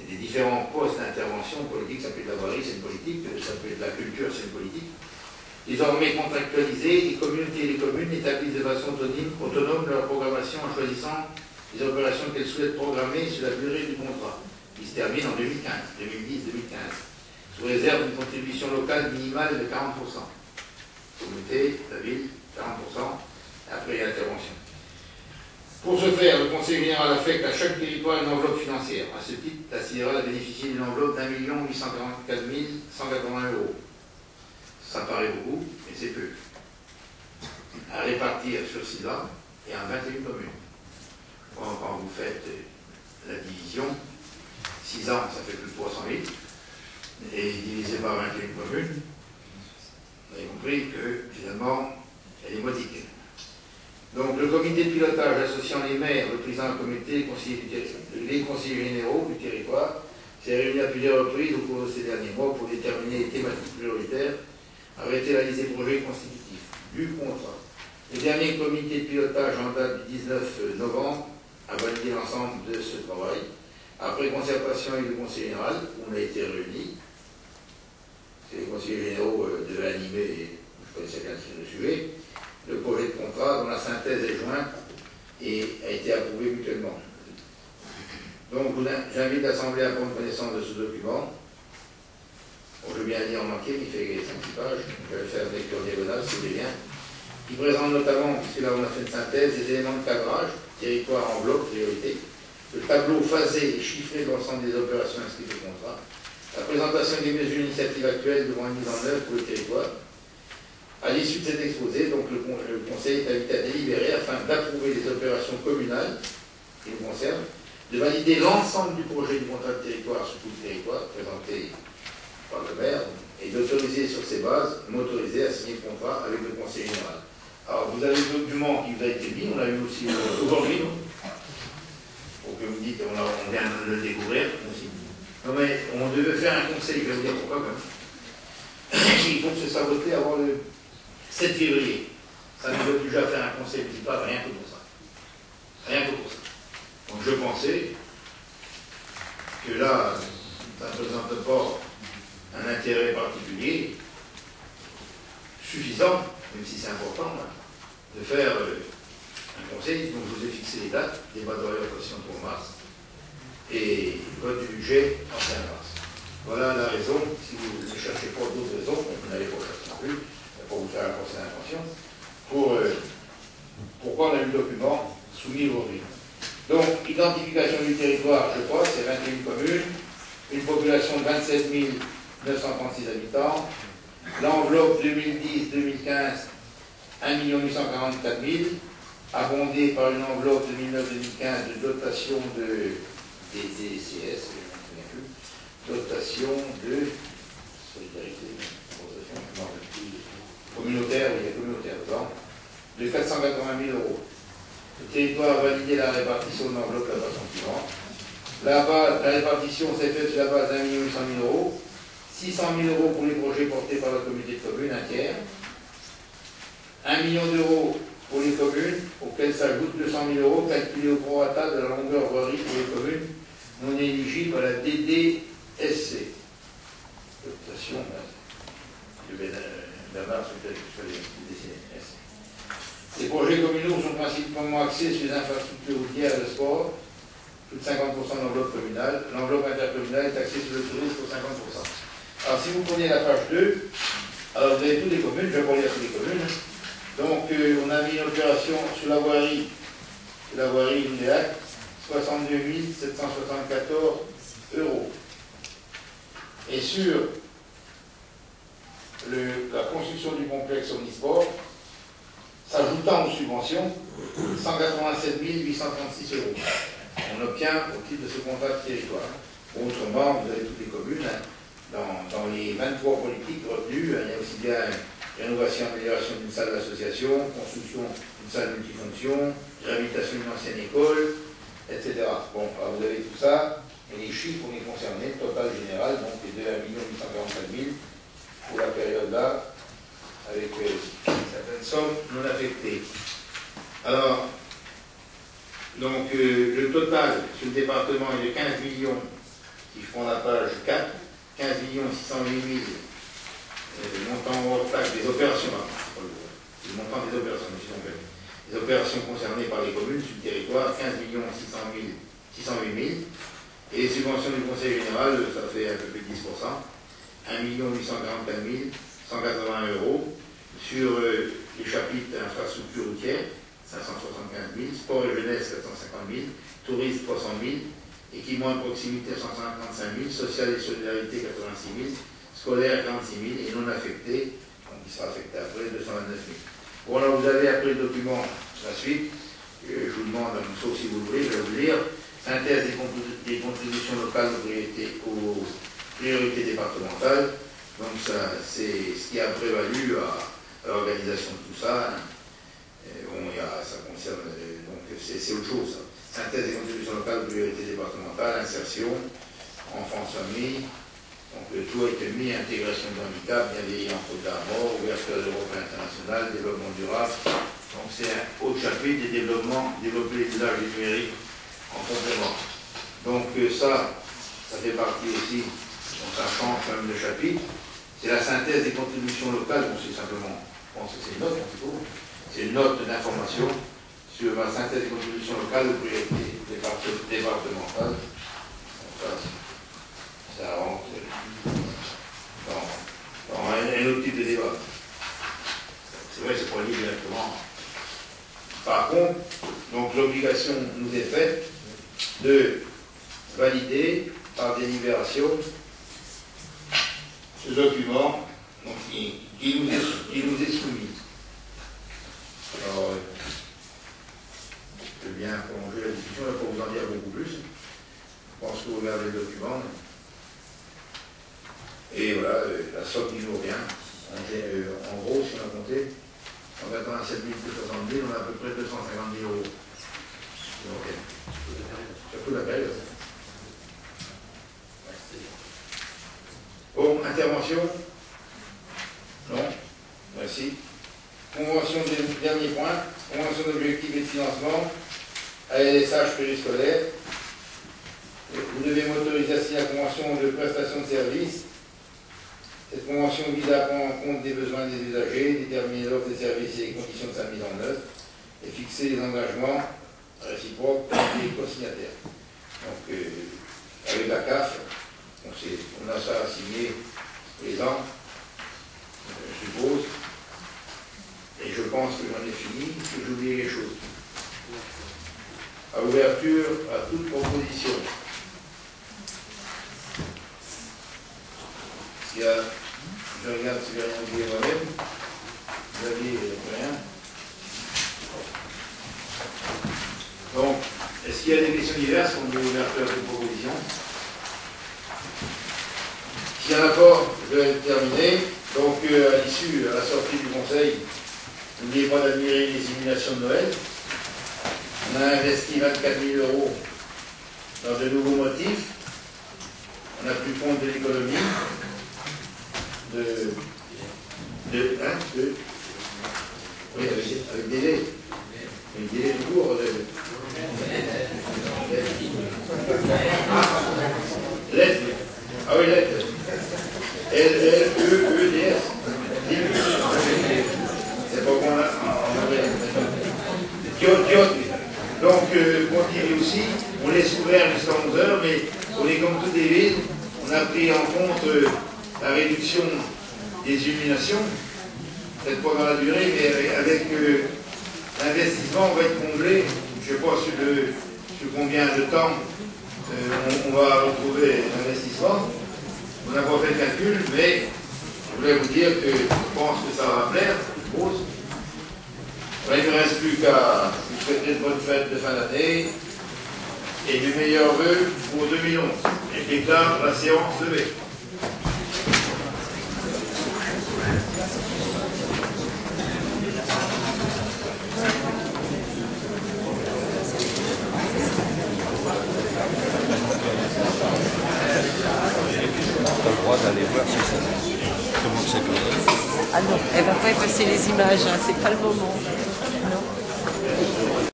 des différents postes d'intervention politique. Ça peut être la voirie, c'est une politique, ça peut être la culture, c'est une politique. Désormais contractualisées, les communautés et les communes établissent de façon autonome leur programmation en choisissant les opérations qu'elles souhaitent programmer sur la durée du contrat, qui se termine en 2015, 2010-2015, sous réserve d'une contribution locale minimale de 40%. Communauté, la ville, 40%, et après l'intervention. Pour ce faire, le Conseil général affecte à chaque territoire une enveloppe financière. À ce titre, la CIRA a bénéficié d'une enveloppe d'1 844 180 €. Ça paraît beaucoup, mais c'est peu. À répartir sur 6 ans et en 21 communes. Quand vous faites la division, 6 ans, ça fait plus de 300 000, et divisé par 21 communes, vous avez compris que finalement, elle est modique. Donc le comité de pilotage associant les maires, le président du comité, les conseillers généraux du territoire, s'est réuni à plusieurs reprises au cours de ces derniers mois pour déterminer les thématiques prioritaires, arrêter la liste des projets constitutifs du contrat. Le dernier comité de pilotage en date du 19 novembre a validé l'ensemble de ce travail. Après concertation avec le conseil général, où on a été réunis, les conseillers généraux devaient animer, je connaissais bien le sujet, le projet de contrat dont la synthèse est jointe et a été approuvé mutuellement. Donc j'invite l'Assemblée à prendre connaissance de ce document. Bon, je veux bien dire en entier, il fait 5-6 pages, je vais le faire avec lecture diagonale si vous voulez bien, qui présente notamment, puisque là on a fait une synthèse, des éléments de cadrage, territoire, enveloppe, priorité, le tableau phasé et chiffré de l'ensemble des opérations inscrites au contrat, la présentation des mesures initiatives actuelles devant une mise en œuvre pour le territoire. À l'issue de cet exposé, donc, le Conseil est invité à délibérer afin d'approuver les opérations communales qui nous concernent, de valider l'ensemble du projet du contrat de territoire sur tout le territoire présenté par le maire et d'autoriser sur ces bases, m'autoriser à signer le contrat avec le Conseil général. Alors vous avez le document qui vous a été mis, on l'a eu aussi aujourd'hui, pour que vous me dites, on vient de le découvrir aussi. Non mais on devait faire un conseil, je vais vous dire pourquoi quand même. Il faut que ce soit voté avant le 7 février. Ça nous doit déjà faire un conseil municipal, rien que pour ça. Rien que pour ça. Donc je pensais que là, ça ne présente pas un intérêt particulier suffisant, même si c'est important, hein, de faire un conseil. Donc je vous ai fixé les dates, débat d'orientation pour mars et vote du budget en fin mars. Voilà la raison, si vous ne cherchez pas d'autres raisons, vous n'allez pas chercher non plus, pour vous faire un conseil d'intention, pourquoi on a eu le document soumis aujourd'hui. Donc, identification du territoire, je crois, c'est 21 communes, une population de 27 936 habitants, l'enveloppe 2010-2015, 1 844 000, abondée par une enveloppe 2009-2015 de dotation de DDCS, je ne me souviens plus, dotation de solidarité, communautaire, il y a communautaire dedans, de 480 000 €. Le territoire a validé la répartition de l'enveloppe de la façon suivante. La répartition s'est faite sur la base d'1 800 000 €, 600 000 € pour les projets portés par la communauté de communes, un tiers, 1 million d'euros pour les communes, auxquelles s'ajoutent 200 000 € calculés au prorata de la longueur voirie pour les communes non éligibles à la DDSC. Dotation de Bernard sur les DDSC. Les projets communaux sont principalement axés sur les infrastructures routières et le sport, plus de 50% de l'enveloppe communale. L'enveloppe intercommunale est axée sur le tourisme pour 50%. Alors si vous prenez la page 2, alors vous avez toutes les communes, je vais pas lire toutes les communes. Donc on a mis une opération sur la voirie Léac, 62 774 €. Et sur la construction du complexe omnisport, s'ajoutant aux subventions, 187 836 €. On obtient au titre de ce contrat de territoire. Autrement, vous avez toutes les communes, hein, dans les 23 politiques retenues, il y a aussi bien rénovation, amélioration d'une salle d'association, construction d'une salle multifonction, réhabilitation d'une ancienne école, etc. Bon, alors vous avez tout ça, et les chiffres, on est concernés, le total général, donc est de 1 844 000 pour la période là, avec certaines sommes non affectées. Alors, donc le total sur le département est de 15 si je prends la page 4, 15 608 000 montant hors taxe des opérations, le montant des opérations, les opérations concernées par les communes sur le territoire, 15 608 000. Et les subventions du Conseil général, ça fait un peu plus de 10%, 1 844 180 euros. Sur les chapitres infrastructures routières, 575 000, sport et jeunesse, 450 000, tourisme, 300 000, équipement de proximité, 155 000, social et solidarité, 86 000, scolaire, 46 000, et non affecté, donc il sera affecté après, 229 000. Bon, là, vous avez après le document, la suite, je vous demande, sauf si vous le voulez, je vais vous lire. Synthèse des contributions locales aux priorités départementales. Donc, ça, c'est ce qui a prévalu à l'organisation de tout ça. Bon, ça concerne, donc c'est autre chose. Ça. Synthèse des contributions locales aux priorités départementales, insertion, enfance, famille. Donc, le tout a été mis, intégration de handicap, bien vieillir en faute de la mort, ouverture de l'Europe internationale, développement durable. Donc, c'est un autre chapitre des développements, développer les usages numériques en complément. Donc ça fait partie aussi, donc ça change quand même le chapitre. C'est la synthèse des contributions locales, bon c'est simplement, je pense que c'est une note, c'est une note d'information sur la synthèse des contributions locales aux priorités départementales. Donc ça rentre dans un autre type de débat. C'est vrai, c'est pas lié directement. Par contre, donc l'obligation nous est faite de valider par délibération ce document donc, qui nous est soumis. Alors, je vais bien prolonger la discussion, je ne vais pas vous en dire beaucoup plus. Je pense que vous regardez le document. Et voilà, la somme qui nous revient. En gros, si on a compté, 187 260 000, on a à peu près 250 000 euros. Okay. Surtout la période. Bon, intervention? Non? Merci. Convention du dernier point. Convention d'objectifs et de financement. ALSH périscolaire. Vous devez m'autoriser à signer la convention de prestation de services. Cette convention vise à prendre en compte des besoins des usagers, déterminer l'offre des services et les conditions de sa mise en œuvre, et fixer les engagements réciproques des co-signataires. Donc, avec la CAF, on a ça à signer tous les ans, je suppose, et je pense que j'en ai fini, que j'oublie les choses. À ouverture à toute proposition. Il y a, je regarde si j'ai rien oublié moi-même. Vous aviez rien. Donc, est-ce qu'il y a des questions diverses qu'on peut ouverture à toute proposition? S'il n'y en a pas, je vais terminer. Donc, à l'issue, à la sortie du conseil, n'oubliez pas d'admirer les simulations de Noël. On a investi 24 000 euros dans de nouveaux motifs. On n'a plus compte de l'économie. Oui, avec des délais. Avec des délais de cours. Lettre. Ah oui, lettre. L-E-E-D-S. C'est pas qu'on a. Donc, continue aussi. On laisse ouvert jusqu'à 11h, mais on est comme toutes les villes. On a pris en compte la réduction des illuminations, peut-être pas dans la durée, mais avec l'investissement, on va être comblé. Je ne sais pas sur combien de temps on va retrouver l'investissement. On n'a pas fait le calcul, mais je voulais vous dire que je pense que ça va plaire, je suppose. Il ne me reste plus qu'à vous souhaiter de bonnes fêtes de fin d'année et du meilleur vœu pour 2011. Et déclare la séance levée. Tu as le droit d'aller voir comment c'est. Ah non, elle ne va pas effacer les images, hein, c'est pas le moment.